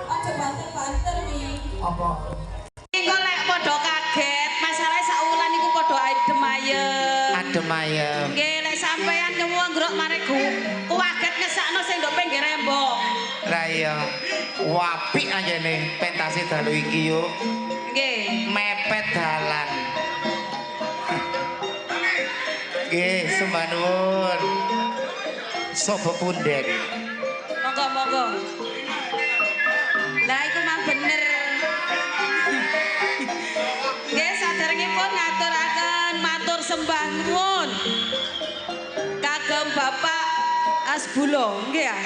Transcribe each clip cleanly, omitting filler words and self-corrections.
Aja banter-banter nih. Apa? Engko lek padha kaget, masalahe saulan iku padha adem ayem. Adem ayem. Nggih, lek sampean nyuwun ngrok marek kuwaget ngesakno sing ndok pinggir rembong. Lah iya. Wapik anjene pentase dalu iki yo. Nggih. Mepet dalan. Nggih, sembah nuwun. Sopo punden. Monggo-monggo. Lah iku mah bener. Nggih, saderengipun ngaturaken matur sembah nuwun kagem Bapak Asbulo, nggih ya.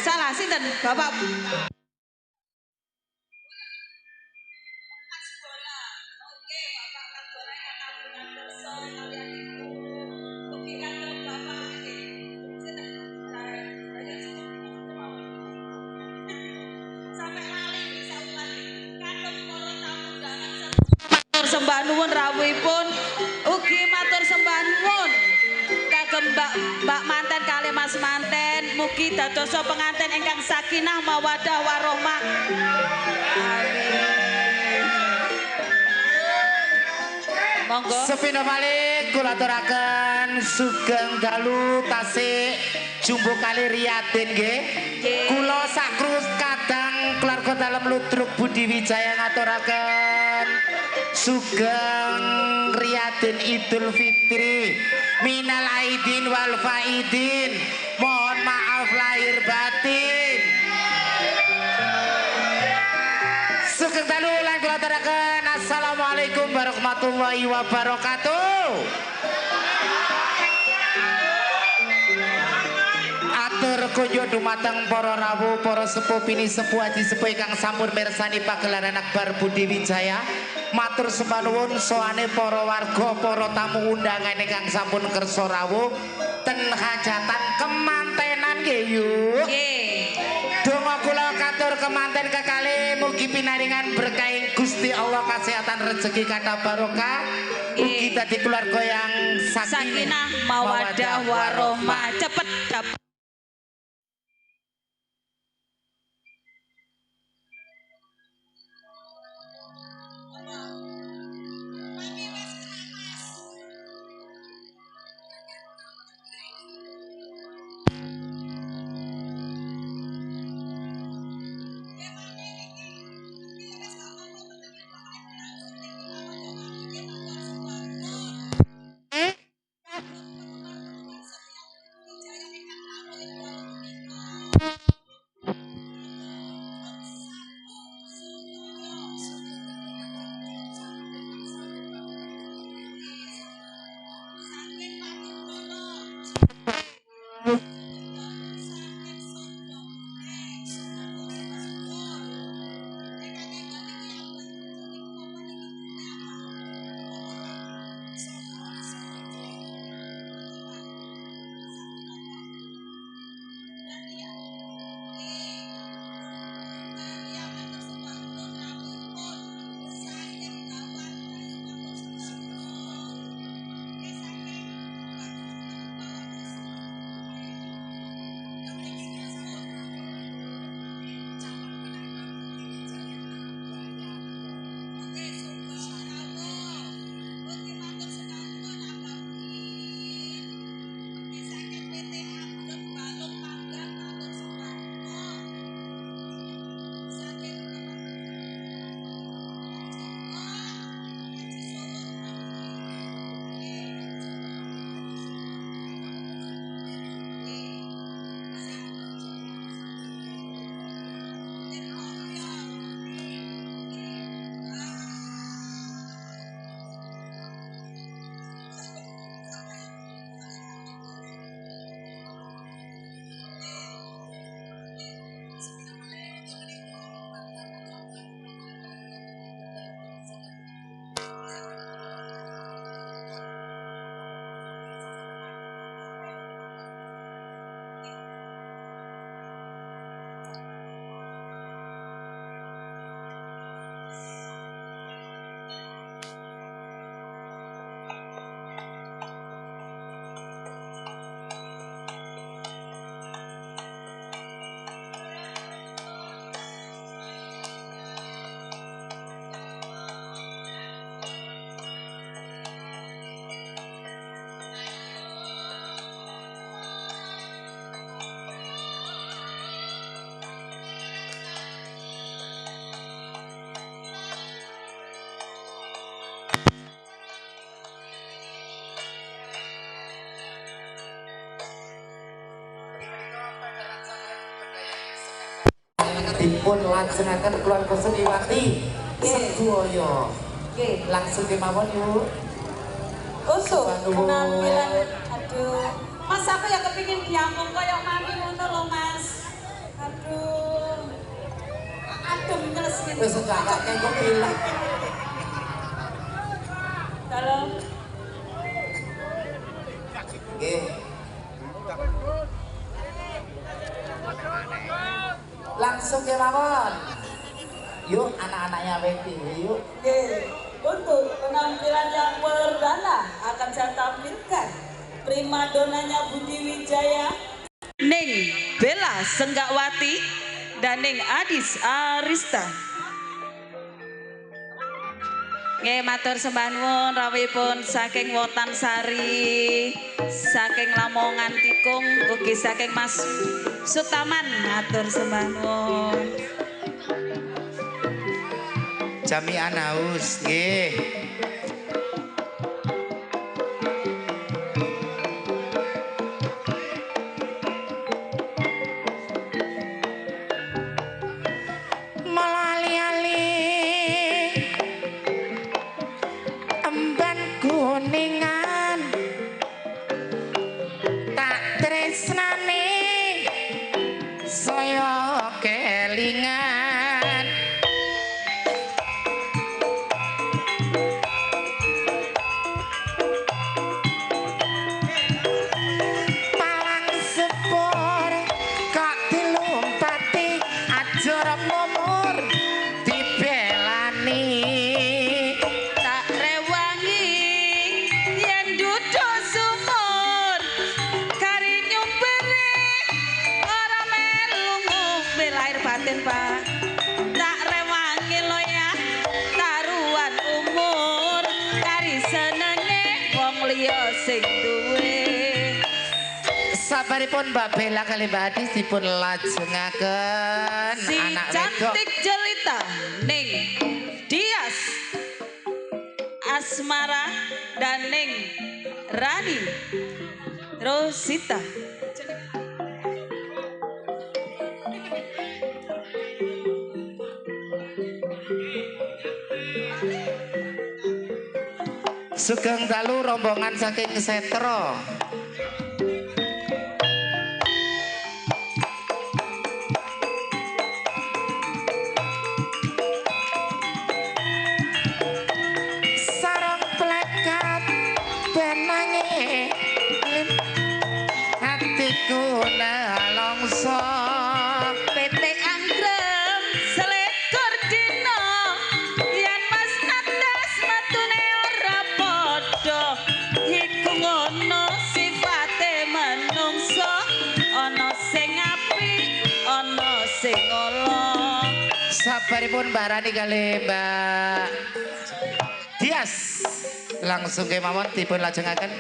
Salah sinten, Bapak? Sembah nuwun rawuhipun ugi matur sembah nuwun kagem Mbak manten kalih Mas manten mugi dadosa pengantin ingkang sakinah mawaddah warahmah. Amin. Monggo. Sepina malih kula aturaken sugeng dalu tasih jumbo kali Riyadin nggih. Kula sakrus kadang keluarga dalam Ludruk Budi Wijaya ngaturaken sugeng Riyadin Idul Fitri minal aidin wal faidin, mohon maaf lahir batin. Sugeng dalu lan kula aturaken assalamualaikum warahmatullahi wabarakatuh. Atur kunjuk dumateng para rawuh, para sepuh pini sepuh aji sepuh ingkang sampun mirsani pagelaran Akbar Budi Wijaya. Matur sembah nuwun soane para warga, para tamu undangan ingkang sampun kersa rawuh ten hajatan kemantenan nggih yuk. Nggih. Donga kula katur kemanten kekalih mugi pinaringan berkahing Gusti Allah, kesehatan rezeki kata barokah. Ugi dadi keluarga yang Sakinah mawaddah warahmah. Cepet dapat dipun lajengaken keluarga Seniwati sedaya. Nggih. Langsung kemawon yuk. Usuk penampilan. Aduh. Mas aku ya kepingin diambung koyo mami ngono lho, Mas. Aduh. Aduh ngeles gitu. Wis enggak kok pilih. Dalam. Nggih. Langsung kemawon. Yuk anak-anaknya Weti yuk. Oke, untuk penampilan yang perdana akan saya tampilkan primadonanya Budi Wijaya, Ning Bella Senggawati dan Ning Adis Arista. Nggih matur sembah nuwun rawuhipun saking Wotan Sari, saking Lamongan Tikung, ugi saking Mas Sutaman matur sembah nuwun. Jami'an haus nggih. Melali-ali emban kuningan tak tresnane saya kelingan. Palang sepur kok dilumpati ajur mumur dibelani. Tak rewangi yen duduk sumur kari nyumpere ora melu ngombe lahir batin Pak. Tak rewangi lo ya taruhan umur kari senenge wong liya sing duwe. Sabaripun Mbak Bella kali Mbak Adis dipun lajengaken Si anak wedok. cantik jelita Ning Dias Asmara dan Ning Rani Rosita. Sugeng dalu rombongan saking Setro. Sarung plekat benange hatiku nelongso. PT Anggrem selekor dino yen Mas Natas matune ora padha iku ngono sifate menungso ana sing apik ana sing ala. Sabaripun Mbak Rani kali Mbak Dias langsung kemawon dipun lajengaken.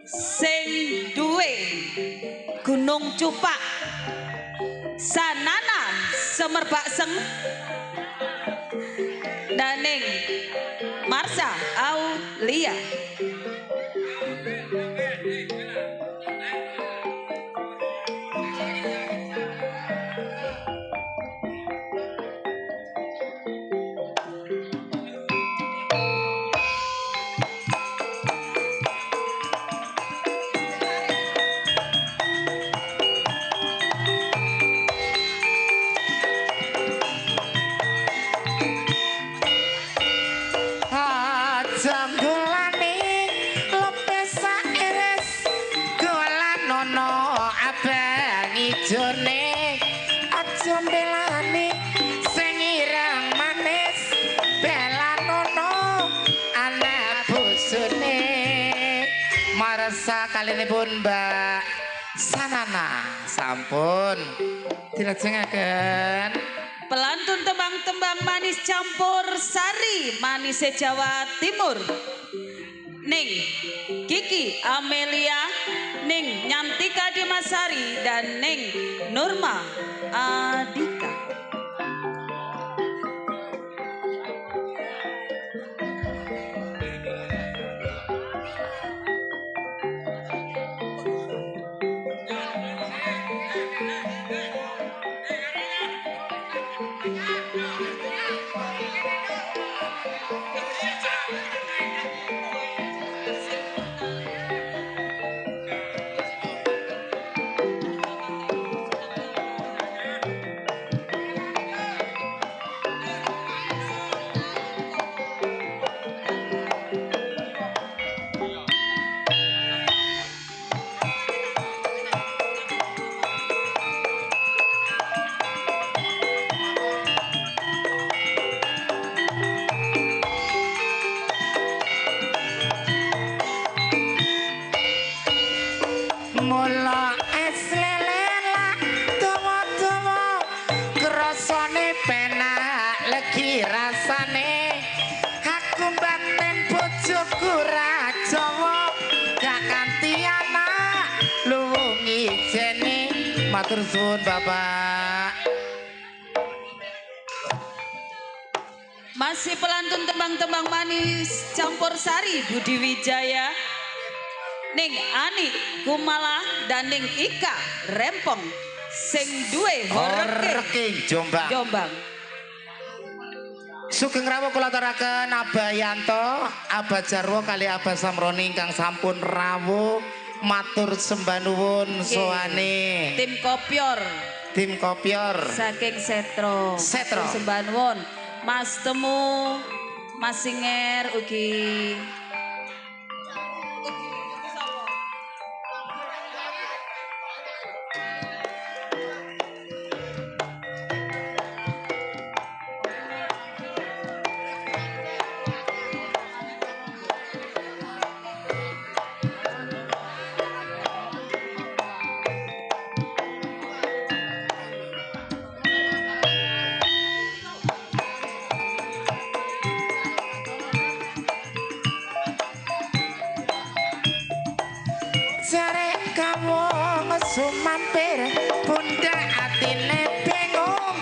Sing duwe Gunung Cupak Sanana Semerbak Seng Daning Marsha Aulia. Janggulane lepes sairis golan nono abang ijone aja mbelani sing ireng manis bela nono anak bosone marsa kalinipun Mbak Sanana sampun dilajengaken. Pelantun tembang-tembang manis campur sari manis Jawa Timur. Ning Kiki Amelia, Ning Nyantika Dimasari dan Ning Nurma Adita. matur suwun Bapak. Masih pelantun tembang-tembang manis campur sari Budi Wijaya, Ning Ani Kumala dan Ning Ika Rempong sing duwe Horking Jombang. Jombang. Sugeng rawuh kula aturaken Abah Yanto, Abah Jarwo kali Abah Samroni ingkang sampun rawuh matur sembah nuwun sowane tim Kopyor saking Setro. Sembah nuwun Mas Temu, Mas Singer ugi jare kamu ngesumampir bunda atine bingung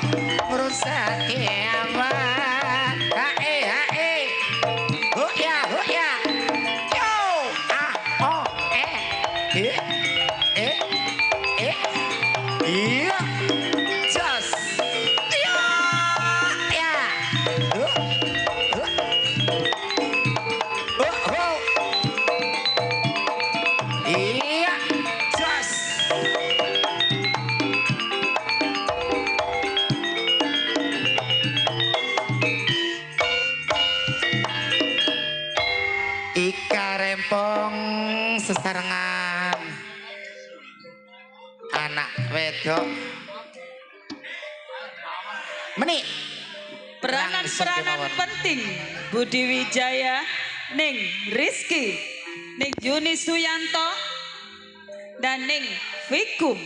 ngrusake awak hae huk ya yo oh iya jos yo ya iya jos Ika Rempong sesarengan anak wedok meni peranan penting Budi Wijaya, Ning Rizky, Ning Yuni Suyanto dan Ning Fikum.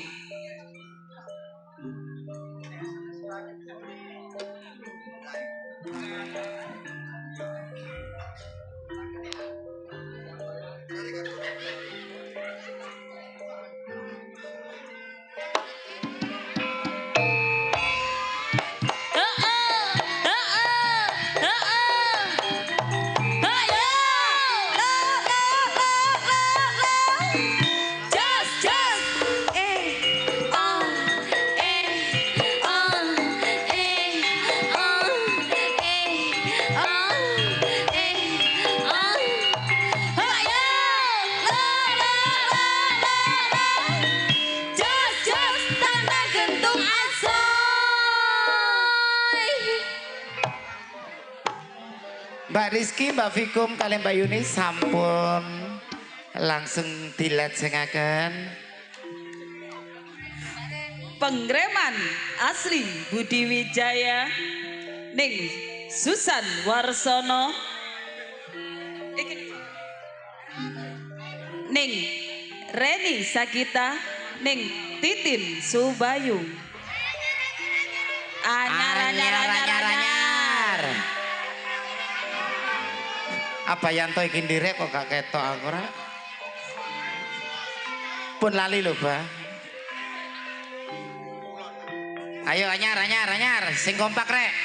Mbak Rizky, Mbak Fikum, kalian Mbak Yuni sampun langsung dilajengaken. Penggreman asli Budi Wijaya, Ning Susan Warsono, Ning Reni Sagita, Ning Titin Subayu. Anyar. Apa Yanto iki ndirek kok gak ketok aku ora? Pun lali lho, Bah. Ayo anyar, sing kompak rek.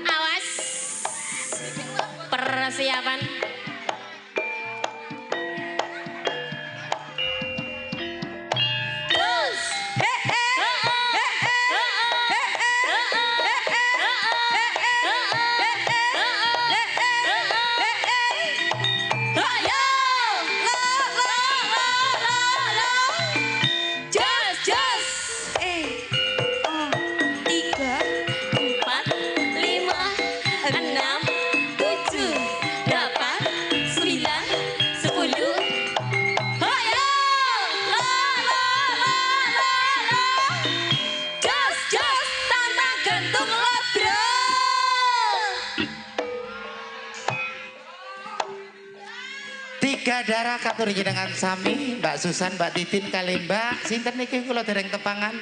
Awas. Persiapan. Tiga darah katur jenengan sami, Mbak Susan, Mbak Titin kali Mbak sinten niki kula dereng tepangan.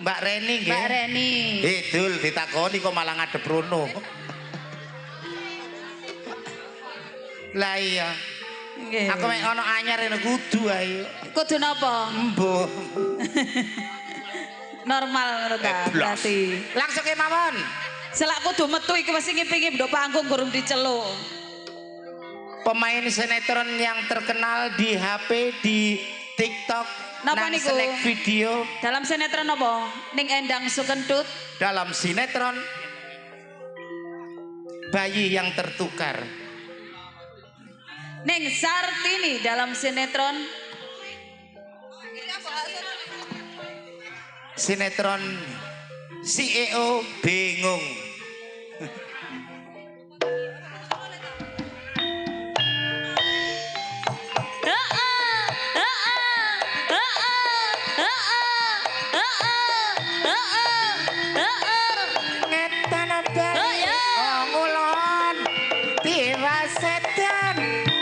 Mbak Reni nggih. Mbak Reni. Dul ditakoni kok malah ngadep rono. Lah iya, Nggih. Aku mek ono anyar ngene kudu ae. Kudu napa? Embuh. Normal ngono ta berarti. Langsung ke mawon. Selak kudu metu iki mesti ngipingi ndok panggung gurung diceluk. Pemain sinetron yang terkenal di HP, di TikTok, Napa nang niku? selek video, Dalam sinetron apa? Ning Endang Sukentut. dalam sinetron Bayi yang Tertukar. Ning Sartini dalam sinetron Sinetron CEO Bingung. Ngetan bali ngulon tiwa sedan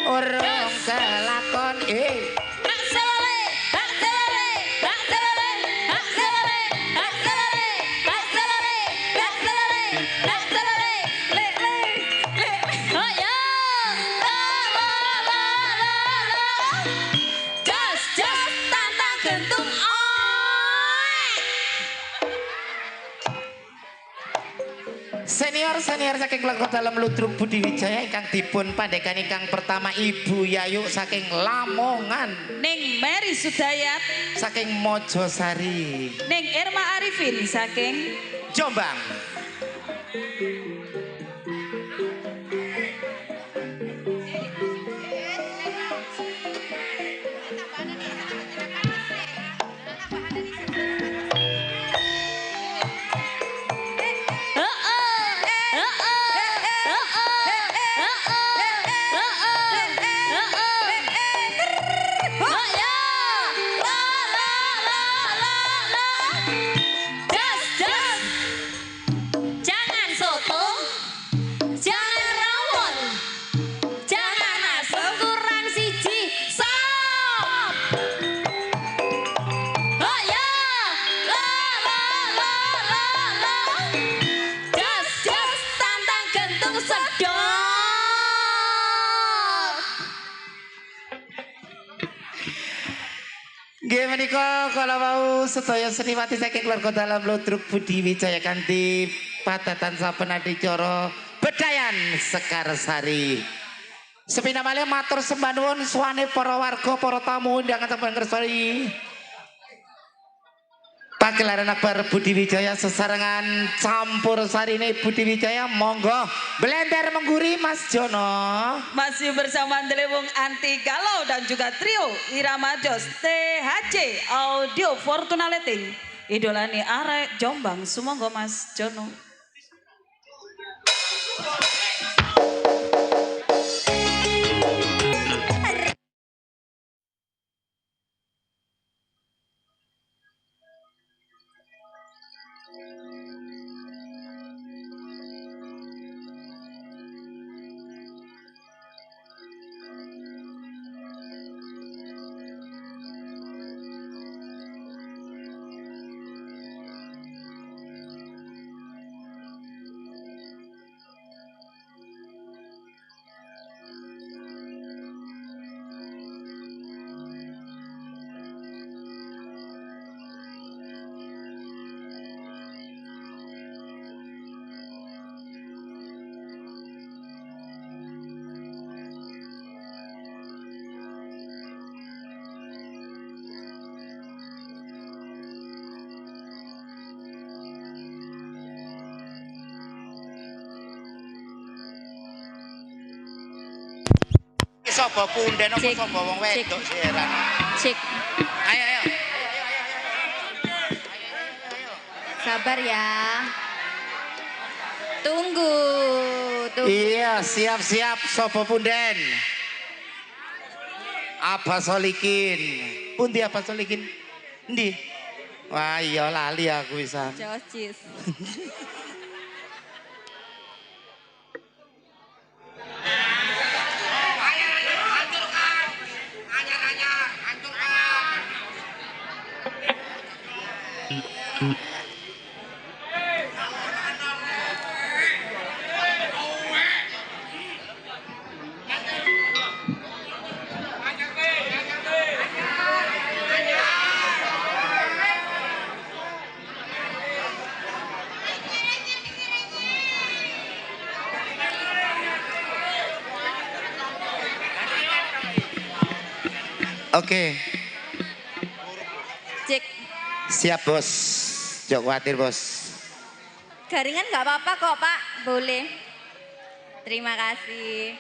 urung kelakon Senior saking Lego Dalam Ludruk Budi Wijaya ingkang dipun pandekan ingkang pertama Ibu Yayu saking Lamongan, ning Mary Sudayat, saking Mojosari, ning Irma Arifin saking Jombang. Nggih menika kala wau sedaya seniwati saking keluarga Dalam Ludruk Budi Wijaya kanthi padatan saben adicara Bedayan Sekarsari. Sepina malih matur sembah nuwun suwane para warga, para tamu undangan saben kersani. Pagelaran Akbar Budi Wijaya sesarengan campur sarine Budi Wijaya, monggo blender mengguri Mas Jono. masih bersama Delewung Anti Galau dan juga trio Irama Jos THC Audio Fortuna Letting idolani arek Jombang. Sumangga Mas Jono. Sapa punden apa sapa wong wedok sih heran. Cek. Ayo. Sabar ya. Tunggu. Iya, siap-siap sapa punden. Abah Solikin. Pundi Abah Solikin? Endi? Wah, iya lali aku pisan. Jocis. Oke. Cek. Siap bos. Jok khawatir bos. Garingan nggak apa-apa kok Pak, boleh. Terima kasih.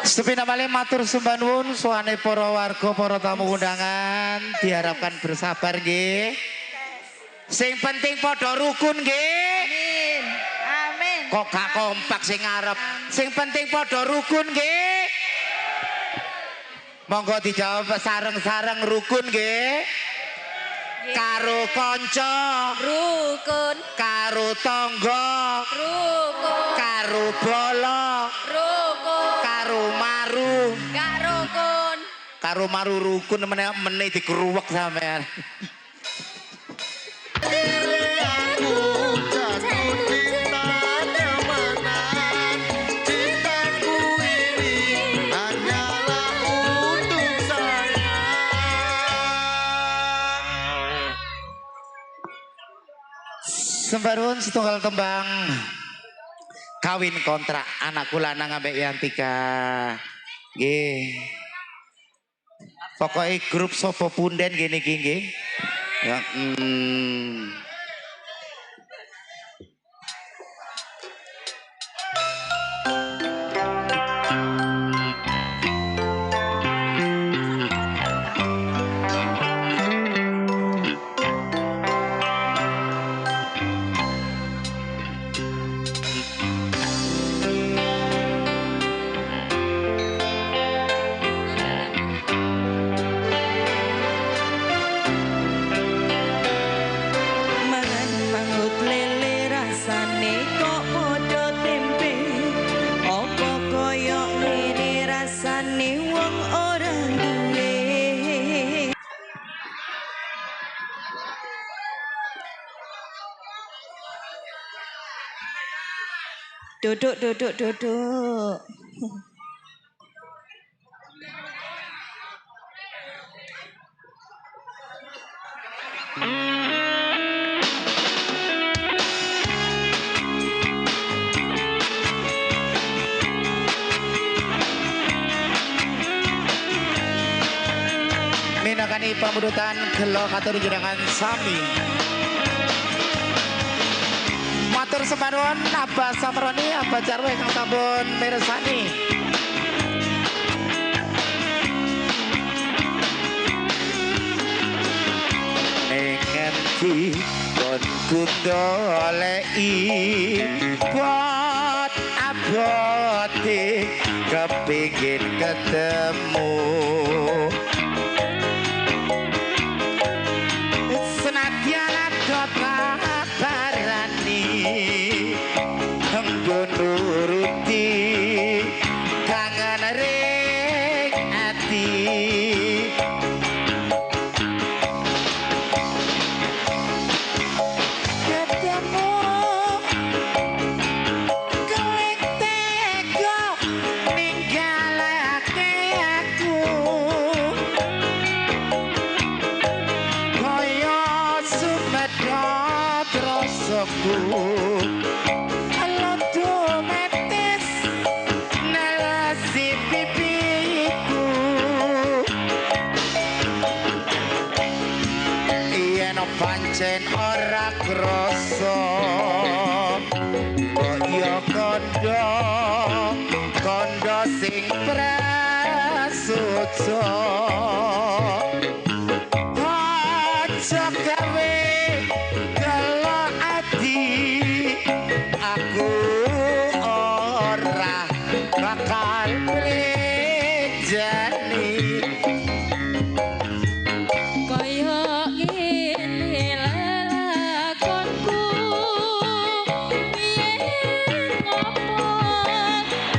Sepina malih matur sembah nuwun suwane para warga, para tamu undangan diharapkan bersabar nggih. Sing penting padha rukun nggih. Amin. Amin. Kok gak kompak sing ngarep. Sing penting padha rukun nggih. Monggo dijawab sareng-sareng rukun nggih. Karo kanca Rukun, karo tangga rukun, karo bolo rukun, karo maru gak rukun. karo maru rukun meneh dikeruwek sampean. Sembarun setunggal tembang kawin kontrak anakku lanang ambek Yantika. Nggih. Pokoke grup Sopo Punden gini nggih. Ya, Mangan mangut lele rasane kok padha tempe. Apa kaya ngene rasane wong ora duwe. Duduk, duduk, duduk. minakani pamudutan gelo katur jenengan sami. Matur sembah nuwun Abah Saproni, Abah Jarwo ingkang sampun mirsani. Ngendi kon kundoleki bot abote kepingin ketemu. Senadyan ada kabarani enggo nuruti kangen ring ati. Ketemu kowe tega ninggalake aku. Kaya sumedhot rasaku lodo metis nelesi pipiku. Yen pancen ora krasa kaya kandha sing prasaja. Aja gawe gelo ati, aku ora bakal mlenjani. Kaya ngene lakonku yen ngopo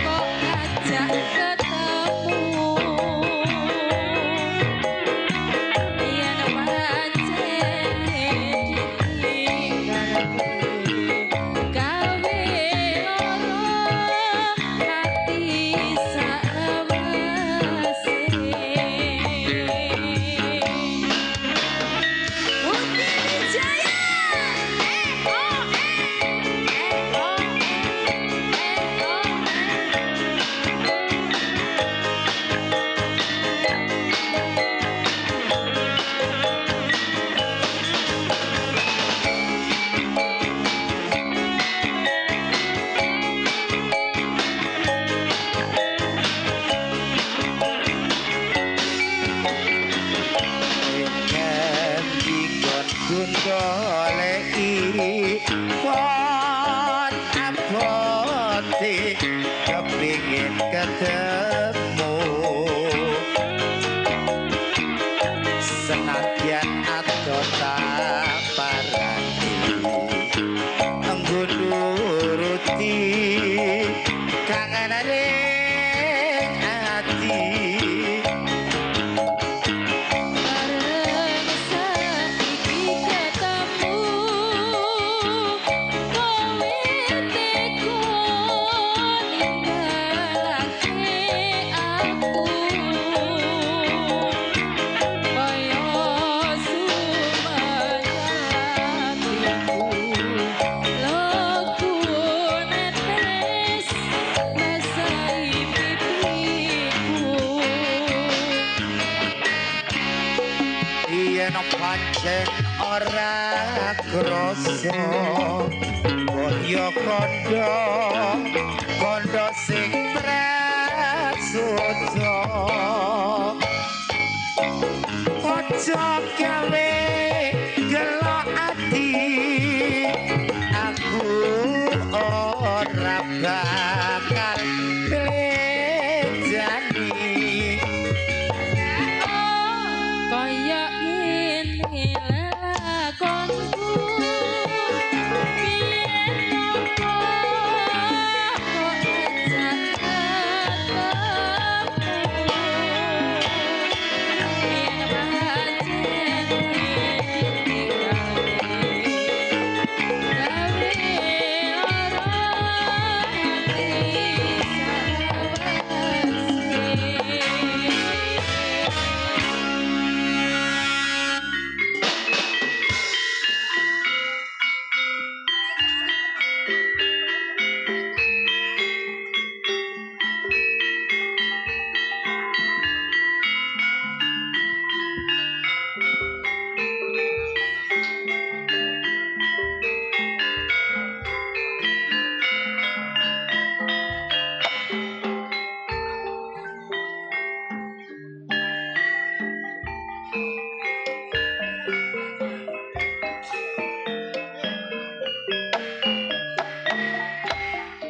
kok ngajak ketemu. Yen pancen ditinggal gawe lara ati sawas. ketemu senadyan atau tak parani enggo nuruti kangenane ati Bareng saiki ketemu kowe teko ninggalake aku kaya sumayatiku lagu netes basahi pipiku yen pancen ora krasa kaya kondo sing prasojo aja gawe gelok ati aku ora bakal belejani kaya ini lelakonku biyen nopo kok ajak ketemu yen pancen ditinggali gawe lara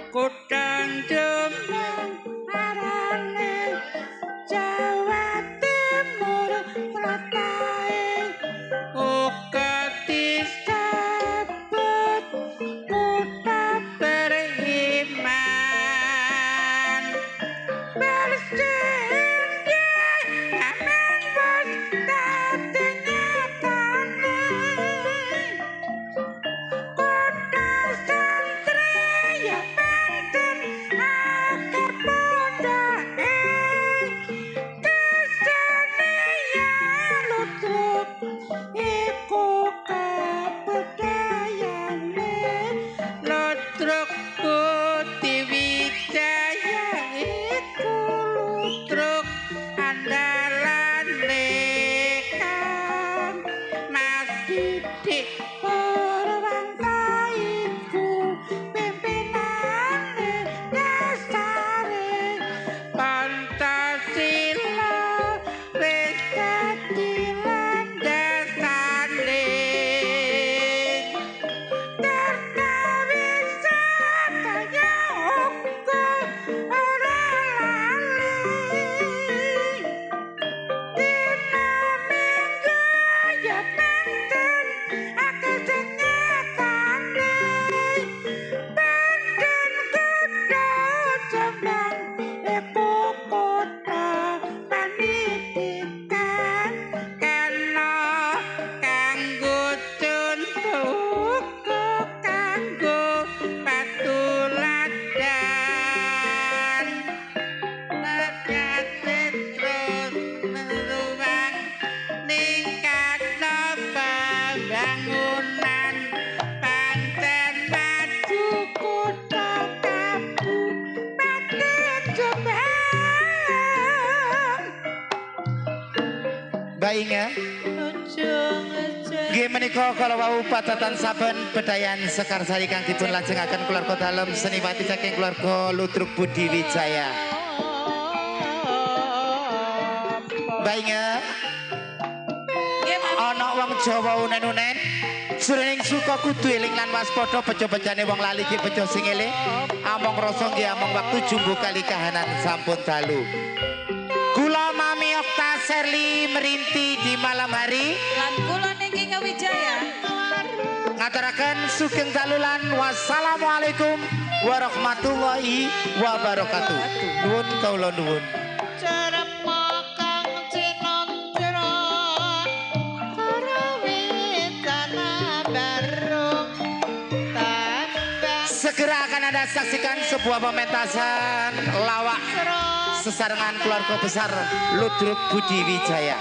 Kutang Demak arane Jawa Timur pratae ukatis kabut kota beriman bersinja aman bos tatinya kane kota santri ya Banten akeh pondake kesane ya lutruk iku kabudayane lutruk putih wijaya iku lutruk andalane kang Mas Didik Purwanta iku pimpinane dasare Pancasila wis dadi landasane karena wisata ya uga ora lali dina minggu ya Banten akeh sing nyekane Banten kudu Jombang iku kota pendidikan kena kanggo contoh kanggo patuladan Rakyat terus meruang ningkatno pembangunan Banten maju kota kabupaten Jombang bainga nggih menika kala wau padatan saben bedayan Sekarsari kang dipun lajengaken keluarga dalem seniwati saking keluarga Ludruk Budi Wijaya. Bainge ana wong Jawa unen-unen Jroning suka kudu eling lan waspada bejo-bejane wong lali ki bejo sing eling. Among rasa nggih among waktu jumbo kali kahanan sampun dalu. Kula Mami Okta Serli merinti di malam hari Lan kula niki Kawijaya. ngaturaken sugeng dalu lan wassalamualaikum warahmatullahi wabarakatuh. Nuwun kawula nuwun. Segera akan Anda saksikan sebuah pementasan lawak sesarengan keluarga besar Ludruk Budi Wijaya.